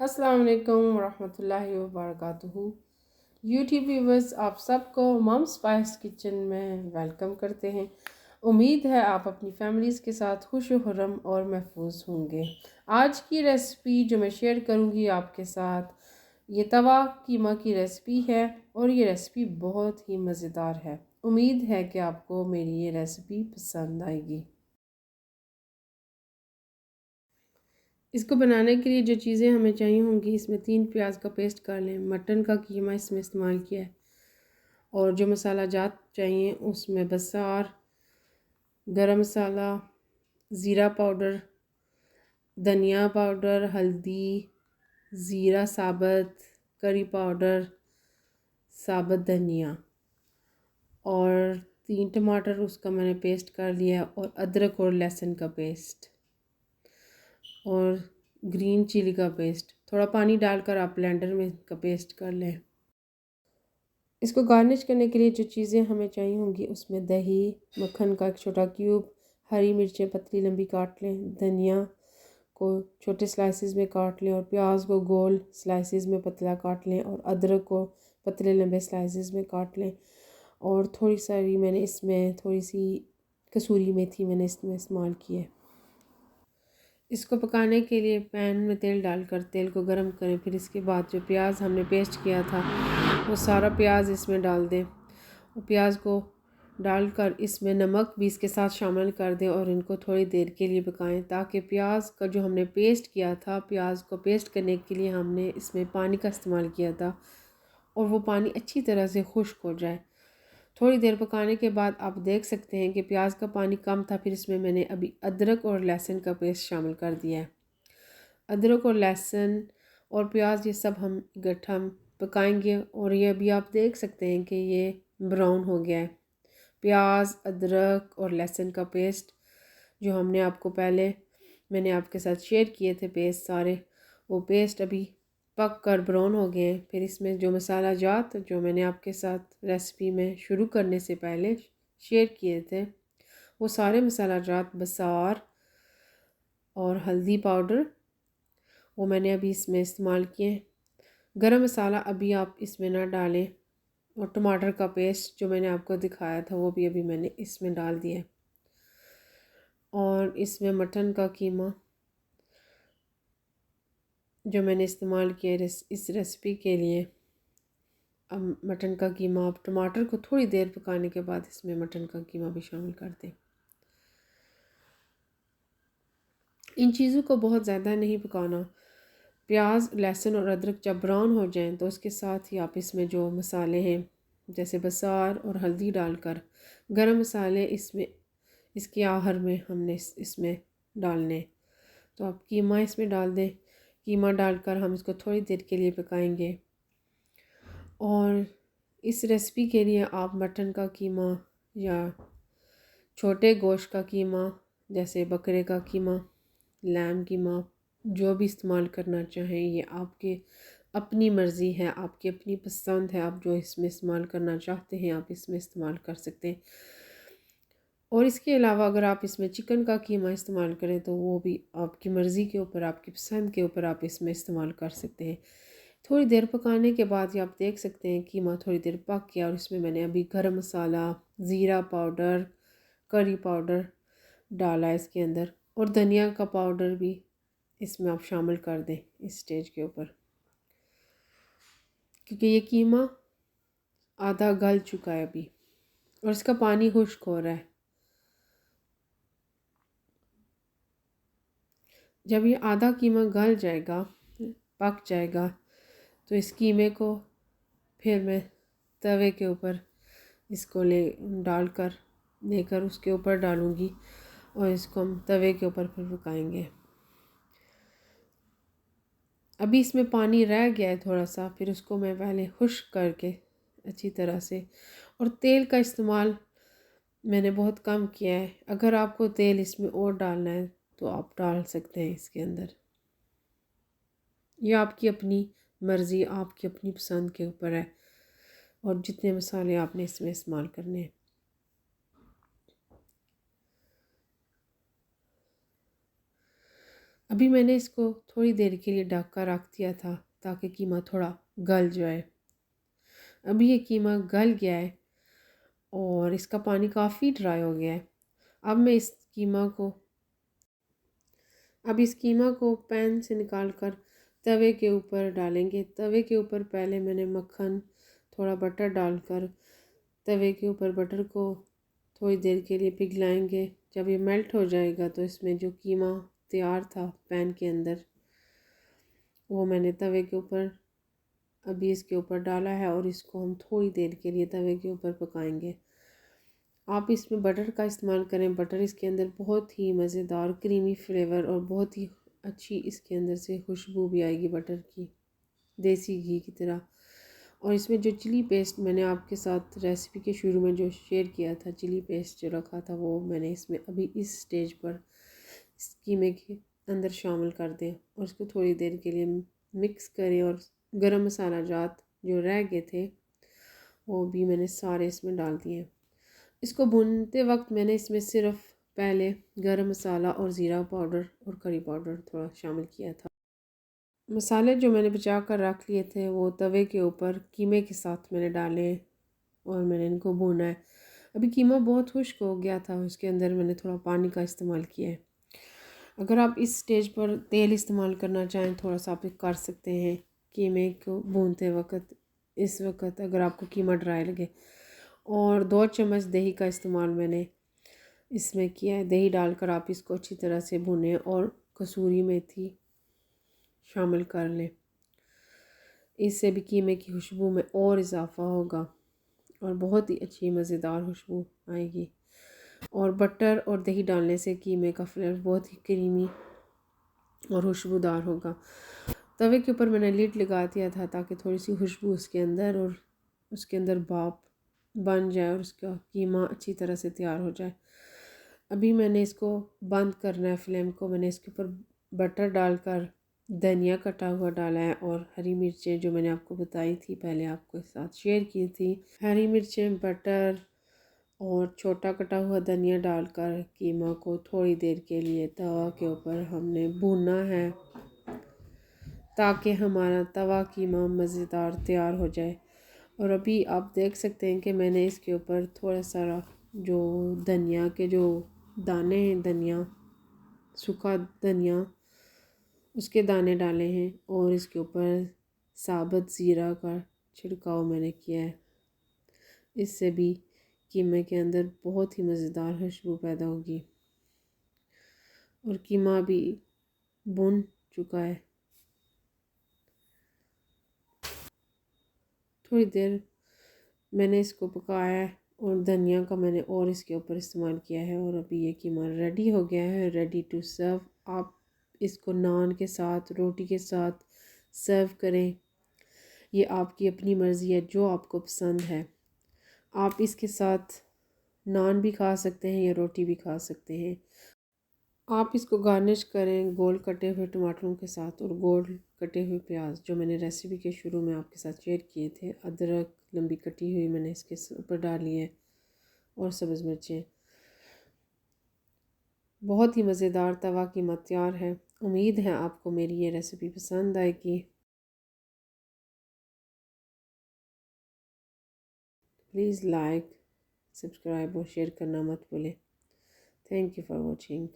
अस्सलाम वालेकुम रहमतुल्लाहि व बरकातुहू। यूट्यूब व्यूवर्स, आप सबको मम स्पाइस किचन में वेलकम करते हैं। उम्मीद है आप अपनी फैमिलीज़ के साथ खुश खुर्रम और महफूज होंगे। आज की रेसिपी जो मैं शेयर करूंगी आपके साथ, ये तवा कीमा की रेसिपी है और ये रेसिपी बहुत ही मज़ेदार है। उम्मीद है कि आपको मेरी ये रेसिपी पसंद आएगी। इसको बनाने के लिए जो चीज़ें हमें चाहिए होंगी, इसमें 3 प्याज का पेस्ट कर लें, मटन का कीमा इसमें इस्तेमाल किया है, और जो मसाला जात चाहिए उसमें बसार, गरम मसाला, ज़ीरा पाउडर, धनिया पाउडर, हल्दी, ज़ीरा साबुत, करी पाउडर, साबुत धनिया, और 3 टमाटर उसका मैंने पेस्ट कर लिया, और अदरक और लहसुन का पेस्ट, और ग्रीन चिली का पेस्ट। थोड़ा पानी डालकर आप ब्लेंडर में का पेस्ट कर लें। इसको गार्निश करने के लिए जो चीज़ें हमें चाहिए होंगी, उसमें दही, मक्खन का एक छोटा क्यूब, हरी मिर्चें पतली लंबी काट लें, धनिया को छोटे स्लाइसेस में काट लें, और प्याज को गोल स्लाइसेस में पतला काट लें, और अदरक को पतले लंबे स्लाइसेस में काट लें, और थोड़ी सारी मैंने इसमें थोड़ी सी कसूरी मेथी मैंने इसमें इस्तेमाल की है। इसको पकाने के लिए पैन में तेल डालकर तेल को गर्म करें। फिर इसके बाद जो प्याज हमने पेस्ट किया था वो सारा प्याज इसमें डाल दें, और प्याज को डालकर इसमें नमक भी इसके साथ शामिल कर दें, और इनको थोड़ी देर के लिए पकाएं, ताकि प्याज का जो हमने पेस्ट किया था, प्याज को पेस्ट करने के लिए हमने इसमें पानी का इस्तेमाल किया था, और वो पानी अच्छी तरह से खुश्क हो जाए। थोड़ी देर पकाने के बाद आप देख सकते हैं कि प्याज का पानी कम था। फिर इसमें मैंने अभी अदरक और लहसुन का पेस्ट शामिल कर दिया है। अदरक और लहसुन और प्याज ये सब हम इकट्ठा पकाएंगे, और ये अभी आप देख सकते हैं कि ये ब्राउन हो गया है। प्याज, अदरक और लहसुन का पेस्ट जो हमने आपको पहले मैंने आपके साथ शेयर किए थे पेस्ट सारे, वो पेस्ट अभी पक कर ब्राउन हो गए हैं। फिर इसमें जो मसाला जात जो मैंने आपके साथ रेसिपी में शुरू करने से पहले शेयर किए थे, वो सारे मसाला जात, बसार और हल्दी पाउडर, वो मैंने अभी इसमें इस्तेमाल किए हैं। गरम मसाला अभी आप इसमें ना डालें, और टमाटर का पेस्ट जो मैंने आपको दिखाया था वो भी अभी मैंने इसमें डाल दिया है। और इसमें मटन का कीमा जो मैंने इस्तेमाल किया इस रेसिपी के लिए, अब मटन का कीमा आप टमाटर को थोड़ी देर पकाने के बाद इसमें मटन का कीमा भी शामिल कर दें। इन चीज़ों को बहुत ज़्यादा नहीं पकाना। प्याज, लहसुन और अदरक जब ब्राउन हो जाएं तो उसके साथ ही आप इसमें जो मसाले हैं जैसे बसार और हल्दी डालकर, गरम मसाले इसमें इसके आखिर में हमने इसमें डालने। तो आप कीमा इसमें डाल दें। कीमा डालकर हम इसको थोड़ी देर के लिए पकाएंगे। और इस रेसिपी के लिए आप मटन का कीमा या छोटे गोश्त का कीमा जैसे बकरे का कीमा, लैम कीमा, जो भी इस्तेमाल करना चाहें, ये आपके अपनी मर्ज़ी है, आपकी अपनी पसंद है। आप जो इसमें इस्तेमाल करना चाहते हैं आप इसमें इस्तेमाल कर सकते हैं। और इसके अलावा अगर आप इसमें चिकन का कीमा इस्तेमाल करें तो वो भी आपकी मर्ज़ी के ऊपर, आपकी पसंद के ऊपर आप इसमें इस्तेमाल कर सकते हैं। थोड़ी देर पकाने के बाद ये आप देख सकते हैं कीमा थोड़ी देर पक गया, और इसमें मैंने अभी गरम मसाला, ज़ीरा पाउडर, करी पाउडर डाला है इसके अंदर, और धनिया का पाउडर भी इसमें आप शामिल कर दें इस स्टेज के ऊपर, क्योंकि ये कीमा आधा गल चुका है अभी और इसका पानी खुश्क हो रहा है। जब ये आधा कीमा गल जाएगा, पक जाएगा, तो इस कीमे को फिर मैं तवे के ऊपर इसको लेकर उसके ऊपर डालूँगी, और इसको हम तवे के ऊपर फिर पकाएंगे। अभी इसमें पानी रह गया है थोड़ा सा, फिर उसको मैं पहले खुश्क करके अच्छी तरह से, और तेल का इस्तेमाल मैंने बहुत कम किया है। अगर आपको तेल इसमें और डालना है तो आप डाल सकते हैं इसके अंदर। यह आपकी अपनी मर्ज़ी, आपकी अपनी पसंद के ऊपर है, और जितने मसाले आपने इसमें इस्तेमाल करने हैं। अभी मैंने इसको थोड़ी देर के लिए ढक कर रख दिया था ताकि कीमा थोड़ा गल जाए। अभी ये कीमा गल गया है और इसका पानी काफ़ी ड्राई हो गया है। अब मैं इस कीमा को पैन से निकाल कर तवे के ऊपर डालेंगे। तवे के ऊपर पहले मैंने मक्खन थोड़ा बटर डालकर तवे के ऊपर बटर को थोड़ी देर के लिए पिघलाएंगे। जब ये मेल्ट हो जाएगा तो इसमें जो कीमा तैयार था पैन के अंदर वो मैंने तवे के ऊपर अभी इसके ऊपर डाला है और इसको हम थोड़ी देर के लिए तवे के ऊपर पकाएंगे। आप इसमें बटर का इस्तेमाल करें। बटर इसके अंदर बहुत ही मज़ेदार क्रीमी फ्लेवर और बहुत ही अच्छी इसके अंदर से खुशबू भी आएगी बटर की, देसी घी की तरह। और इसमें जो चिली पेस्ट मैंने आपके साथ रेसिपी के शुरू में जो शेयर किया था, चिली पेस्ट जो रखा था, वो मैंने इसमें अभी इस स्टेज पर इस कीमे के अंदर शामिल कर दें और इसको थोड़ी देर के लिए मिक्स करें। और गरम मसाला जात जो रह गए थे वो भी मैंने सारे इसमें डाल दिए। इसको भूनते वक्त मैंने इसमें सिर्फ पहले गरम मसाला और ज़ीरा पाउडर और करी पाउडर थोड़ा शामिल किया था। मसाले जो मैंने बचा कर रख लिए थे वो तवे के ऊपर कीमे के साथ मैंने डाले और मैंने इनको भूना है। अभी कीमा बहुत खुश्क हो गया था, उसके अंदर मैंने थोड़ा पानी का इस्तेमाल किया है। अगर आप इस स्टेज पर तेल इस्तेमाल करना चाहें थोड़ा सा आप कर सकते हैं कीमे को भूनते वक्त। इस वक्त अगर आपको कीमा ड्राई लगे, और 2 चम्मच दही का इस्तेमाल मैंने इसमें किया है। दही डालकर आप इसको अच्छी तरह से भुनें और कसूरी मेथी शामिल कर लें। इससे भी कीमे की खुशबू में और इजाफ़ा होगा और बहुत ही अच्छी मज़ेदार खुशबू आएगी। और बटर और दही डालने से कीमे का फ्लेवर बहुत ही क्रीमी और खुशबूदार होगा। तवे के ऊपर मैंने लिड लगा दिया था ताकि थोड़ी सी खुशबू उसके अंदर और उसके अंदर भाप बन जाए और उसका कीमा अच्छी तरह से तैयार हो जाए। अभी मैंने इसको बंद करना है फ्लेम को। मैंने इसके ऊपर बटर डालकर धनिया कटा हुआ डाला है और हरी मिर्चें जो मैंने आपको बताई थी, पहले आपके साथ शेयर की थी। हरी मिर्चें, बटर और छोटा कटा हुआ धनिया डालकर कीमा को थोड़ी देर के लिए तवा के ऊपर हमने भूनना है ताकि हमारा तवा कीमा मज़ेदार तैयार हो जाए। और अभी आप देख सकते हैं कि मैंने इसके ऊपर थोड़ा सा जो धनिया के जो दाने हैं, धनिया, सूखा धनिया, उसके दाने डाले हैं और इसके ऊपर साबुत ज़ीरा का छिड़काव मैंने किया है। इससे भी कीमे के अंदर बहुत ही मज़ेदार खुशबू पैदा होगी। और कीमा भी भुन चुका है। थोड़ी देर मैंने इसको पकाया है और धनिया का मैंने और इसके ऊपर इस्तेमाल किया है और अभी ये कीमा रेडी हो गया है, रेडी टू सर्व। आप इसको नान के साथ, रोटी के साथ सर्व करें। ये आपकी अपनी मर्ज़ी है, जो आपको पसंद है। आप इसके साथ नान भी खा सकते हैं या रोटी भी खा सकते हैं। आप इसको गार्निश करें गोल कटे हुए टमाटरों के साथ और गोल कटे हुए प्याज जो मैंने रेसिपी के शुरू में आपके साथ शेयर किए थे। अदरक लंबी कटी हुई मैंने इसके ऊपर डाली है और सब्ज़ मिर्चें। बहुत ही मज़ेदार तवा कीमा तैयार है। उम्मीद है आपको मेरी ये रेसिपी पसंद आएगी। प्लीज़ लाइक, सब्सक्राइब और शेयर करना मत भूलें। Thank you for watching.